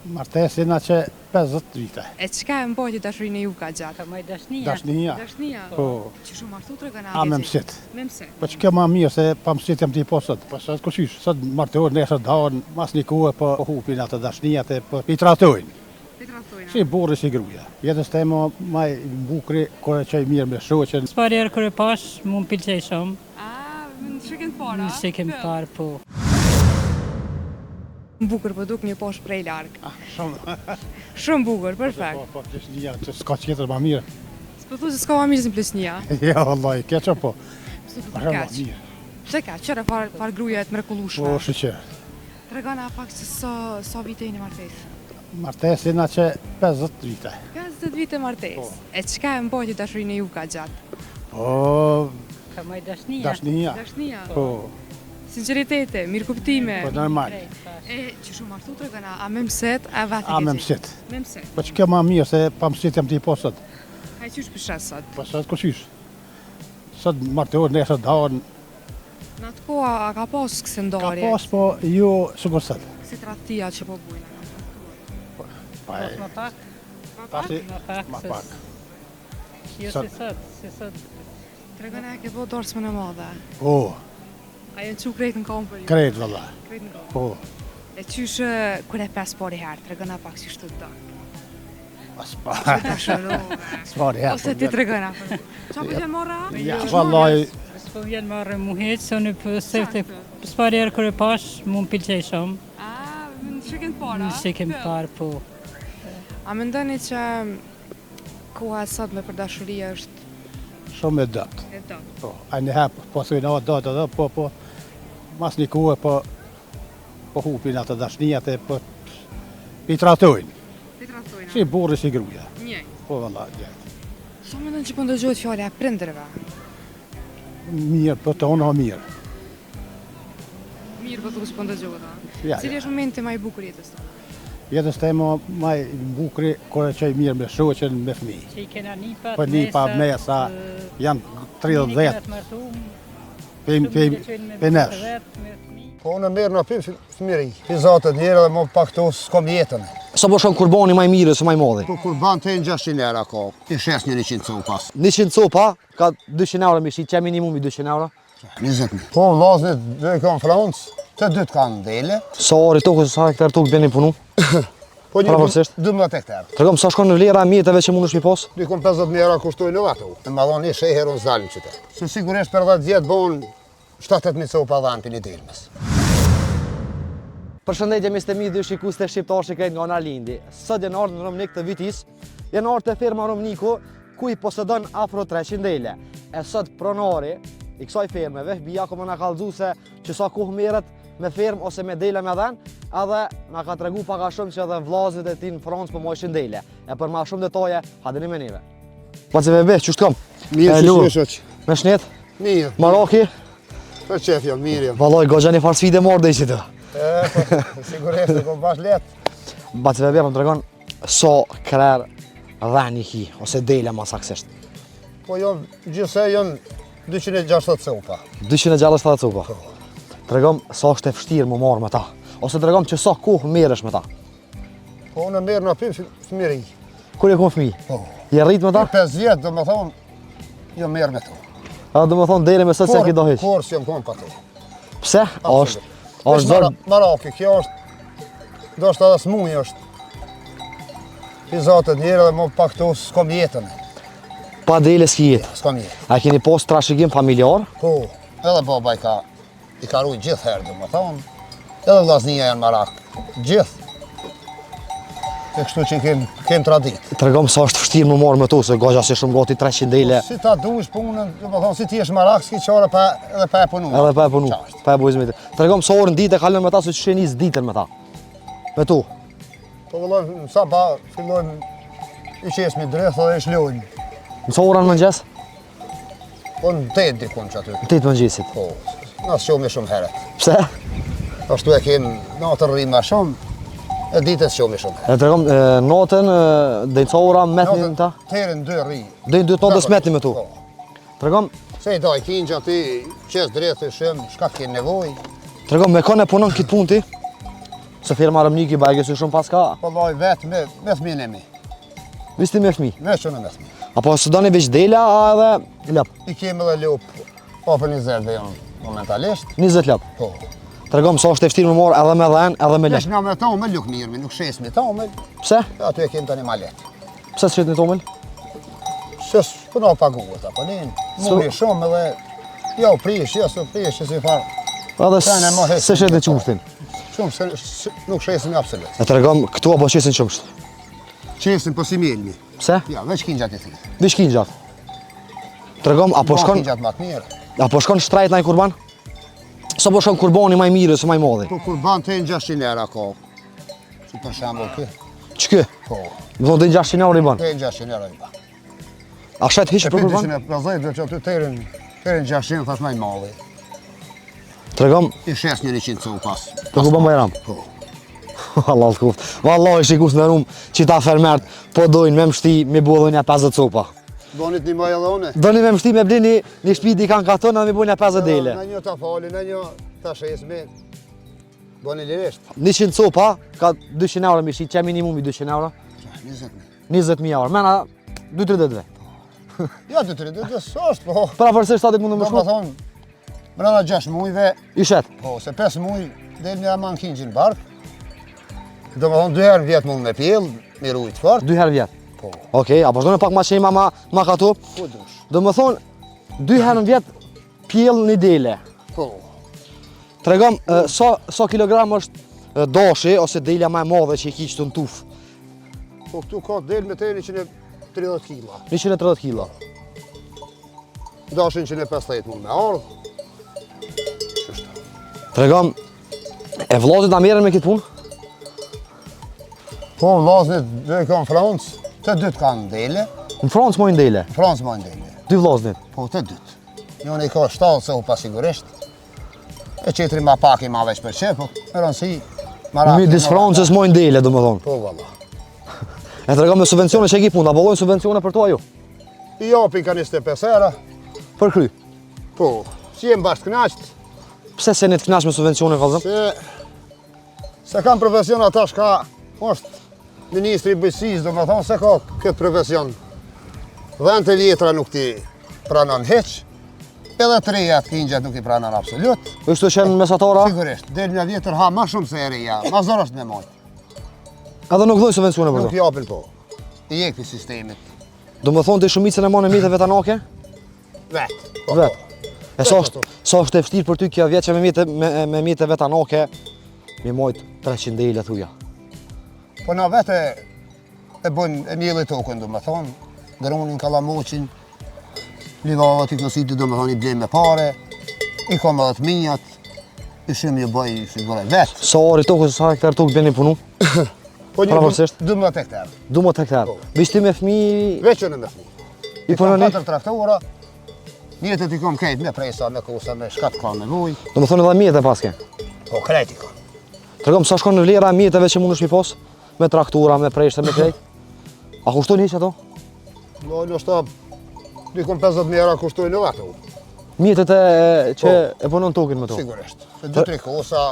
Martesina që 50 vite. E çka e mbajti dashurinë e ju ka gjatë? Më dashnia. Dashnia. Dashnia. Po. Që shumë martu të regana. A me mësit. Me mësit. Po që kjo ma mirë se pa mësit jam t'i po sot. Po sot kushysh, sot martohet nesër dahon, mas një kohë po hupin atë dashnijat e po i tratojnë. Si burri si gruja. Jetës tema ma i bukri, kore që i mirë me shoqen. S'pari herë kërë pash, mu më pilqej shumë. A, në shikën para? Në shikën parë, po. Bukur, po duk një posh prej largë. Shumë. Shumë bukur, perfekt. Po, plisnia, që s'ka qëtër ma mirë. S'po thu se s'ka ma mirë si plisnia. Ja, vallaj, keqa po. S'po thu Ma shumë ma keq. mirë. Pse ka, qëre par gruja e të mrekullueshme. Po, shqe. Tregona pak se sa vite jeni martesë. Martesina që 50 vite. 50 vite martesë. E çka e mbajti dashurinë e ju ka gjatë? Po, Ka më dashnia. dashnia. Dashnia. Po, Sinqeritete, mirëkuptime. po normal. E që shumë martu të regana, a me mëset, a vatë A me mësit. Me mëset. Po që kjo ma mirë se pa mësit jam t'i po sot. Ka qysh përshat sot? Po sot kushysh. Sot martohet nesër dahon. Në atë koha, a ka pas këse Ka ndarje? pas po ju sigur sot. Këse tradhtia që po bujnë? Pa e, Më pak, pasi më pak. ma se- pak. Jo Sot. si sot. Tregona e ke po dorësmën e madhe. Po, A jenë që krejt në kom për ju? krejt valla. Krejt në kom. Po, E qysh, kur e pes pari herë, tregona pak që shtu të do. as pa. Ta shërove. S'pari herë. Ose ti tregona për. Qa për që mora? Ja, vallaj, S'po vjen marrë mu heq, se unë për sefte. S'pari herë kërë pash, mu më pilqej shumë. A, në shikën para? Në shikën parë, po. A me ndoni që koha e sot me për dashuri është shumë e dëpt. e do? Po, a një hap, po thujnë o do, po, mas një kohë po hupin atë dashnijat e po i tratojnë. Ti tratojna? Si burri si gruja. Njëj. Po valla, ja. Sa me ndoni që po ndëgjohet fjale e prindërve? Mirë, po të ona mirë. Mirë po thush po ndëgjohet, a? Ja, Cili ja. është momenti ma i bukur jetës të? Jetës tema ma i bukri, kore që i mirë me shoqen me fëmijë. Që i kena nipat, Po nipa, mesa, janë 30 vjet, për nesh. Po unë merë në për fëmiri, pizatët njërë dhe më pak të s'kom jetën. Sa po shkon kurbani më i mirë se më i madhi? Po kur ban të e në 600 euro ka, i shes një 100 copas. 100 copa ka 200 euro me shi, që minimumi 200 euro? 20.000. Po vllaznit dhe kanë Francë, të dytë kanë dele. Sa ori tokës, sa hektar tokë beni punu? Po një Pravërsisht. 12 hektar. Tregom sa shkon në vlera e mjeteve që mundesh mi pas? Dikon 50.000 euro kushtojnë në ato. Në ma dhonë një sheherë në zalën qëtë. Se sigurisht për 10 vjetë bon 70.000 copa dhanë për një delmës. Përshëndetje mi së të mi dhe shikues të shqiptarë që krejt nga nga lindi. Sot janë ardhur në Romnik të vitis, janë ardhur të firma Romniku, ku i posedon afro 300 dele. E sot pronari i kësaj firmeve, bia ko më na kallëzu se që sa kohë merret me firmë ose me dele me dhenë, edhe na ka tregu pak a shumë që edhe vllazët e tij në Francë po mojshin dele. E për ma shumë detaje, hadini me neve. Po që bebe, ç'është kam? Mirë Elu. që shoq. Me shnet, Mirë. Maraki, Për qef jam, mirë jam. vallaj goxha një farë sfide mordë ishte të. Po sigurisht e kom bash letë. Baci bebe, më tregon sa krer dhani ki, ose dele ma saksisht. Po jam, gjithse jam 260 copa. 260 copa. Tregom sa është e vështirë më marrë me ta. Ose tregom që sa kohë merresh me ta. Po unë merë në për fëmiri. Kur e kom fëmijë? Po. Je rrit me ta? Për 5 vjetë, do më thonë, jam merë me to. A do më thonë deri me sot se ki do hiq. Por s'jam kom pa to. Pse? Është zor. Maraki, kjo është, do është edhe smuj është. Pizatët njërë dhe më pak të s'kom jetën. Pa dele s'ki jetë. S'kom jetë. A keni pas trashëgim familjar? Po, edhe baba i ka rujt gjithë herë, do më thonë. Edhe vllaznia janë marak. Gjithë. E kështu që kem tradit. Tregom sa është vështirë më marrë me to, se goxha si shumë gati 300 dele. Si ta dush punën, do më thonë, si ti është marak, s'ki qare edhe pa e punu. Edhe pa e punu, Qartë. pa e bujzmit. Tregom sa orën ditë e kalon me ta, se që shenis ditën me ta. Me tu. Po vëlloj, sa ba, fillojmë i qesmi dreth dhe i shlojnë. Në sa orën mëngjes? Po në 8 dikon që aty. Në 8 mëngjesit. Po, nësë qomi shumë herët. Pse? Ashtu e kem natën rrimë ma shumë, e ditës qomi shumë herët. E tregom natën deri sa ora metnin ta? Terën 2 rri. Deri 2 natës metni me tu. Po. Tregom, Se i daj kinë që aty, qes dreth të shumë, shka ke nevoj. tregom me kanë punon këtë punë ti? Se firma Armniki bajke se shumë pas ka. Po loj vetë me fëmin e mi. Visti me fëmi. Me që në me fëmi. Apo së doni veç dela edhe lap. I kemi dhe lup, për 20 dhe janë momentalisht. 20 lap. Po. Tregom sa është e vështirë me marr edhe me dhen, edhe me lap. Nesh nga me tomel luk mirë, nuk shes me tomel. Pse? Aty e kemi tani ma letë. Pse s'shet në tomel? Sës, përna paguat, apo nin. Muri shumë edhe, jo prish, jo së prish, që si farë. Edhe se shet në qumshtin. Shumë, nuk shesin absolut. E tregom këtu apo qesin qumsht. Qesin po si mielmi. Pse? Ja, veç kin gjatë i thirë. Vish kin gjat. Tregom apo shkon Kin gjatë matë mirë. apo shkon shtrajt ndaj kurban? Sa po shkon kurbani më i mirë ose më i madhi? Po kurban të e në 600 euro ka. Si për shambull kë. Ç'ky? Po, Më thonë të 600 euro i ban. të e në 600 euro i ba. A shet hiç E për për kurban? 250 dhe që aty të erin 600 thash ma i malli. Tregom I shes një 100 cu pas. për kurban Bajram. Po. Allah të kuft. Vallahi shikus në rum që ta fermert po dojnë me mshti me bullën e 50 copa. Donit një maj edhe une. Doni me mshti me blini një shtëpi di kanë katon edhe me bujnë 50 dele. Në një ta fali, në një ta shesmi. Doni lirisht. 100 copa ka 200 euro me shit, që minimumi 200 euro. 20.000 euro. Mena 2-3 ditëve. Ja, 2-3 dhe s'është, po. Pra sa ditë mundë më Do më shku? thonë, brana 6 mujve, I shet. po, se 5 muj del një aman kingjin bark. Do më thonë 2 herë në vjetë mund me pjell, me rujtë fort. 2 herë vjet. Po, Okej, apo shkone pak ma qema ma katu. ku dush. Do më thonë 2 herë në vjet pjell një dele. Po, Tregom sa kilogram është dashi ose delja më e madhe që i ki qëtë në tuf. po këtu ka del me te 130 kila. 130 kg. Dashin 150 mund me ardhë. Tregom e vllazit na merren me këtë punë? Po, vllaznit dhe kanë Francë, të dytë kanë dele. Në Francë mojnë dele. Francë mojnë dele. 2 vllaznit. Po, të dytë. Njën i ka 7 se u pasigurisht. E qetri ma pak i ma veç për qe, po, me rëndësi. Midis Francës mojnë dele, do më thonë. Po, valla. E tregom me subvencione që e ki punë, a bëllojnë subvencione për to ajo? I japin ka 25 era. Për kry. Po, si jem bashkë knaqët, Pse se ne të knash me subvencione, kallëzëm? se kanë profesion ata shka, është ministri i bëjqësisë, do me thonë se ka këtë profesion. Dhënë të vjetra nuk ti pranon heq, edhe të reja të kingjat nuk i pranon absolut. Kështu qenë mesatara, Sigurisht, del një vjetër ha ma shumë se e reja, ma zorë është me mojtë. edhe nuk dhojnë subvencione për Nuk to. japin po. I jek për sistemit. Do më thonë të shumicën e ma në mjetëve vetanake? Vetë. Po, Vetë. E sa Vetë, është e vështirë për ty kjo vjetë që me mjetëve vetanake, mi mojtë 300 dele thuja. Po na vetë e bën e mjellit tokën, do me thonë, gëronin kalamoqin, livavat i klositit, do me thonë, i blem me pare, i kom edhe të minjat, i shumë ju bëj figuraj vetë. Sa ari tokës, sa hektar tokë bjeni punu? Po një Pravarësisht? 12 hektar. 12 hektar. Bishti me fmi Veqën e me fmi. i punoni? 4 traktora, njetët i kom kejt me presa, me kosa, me shkat ka me vuj. Do më thonë edhe mjetë e paske. Po krejt i kom. Tregom sa shkon në vlera e mjetëve që mund është mi pos? Me traktura, me preshte, me krejt? A kushtojnë hiq ato? No, në shta, dikom 50.000 euro kushtojnë në vetë. Mjetët që e punon tokin me to? Sigurisht. Se 2-3 kosa,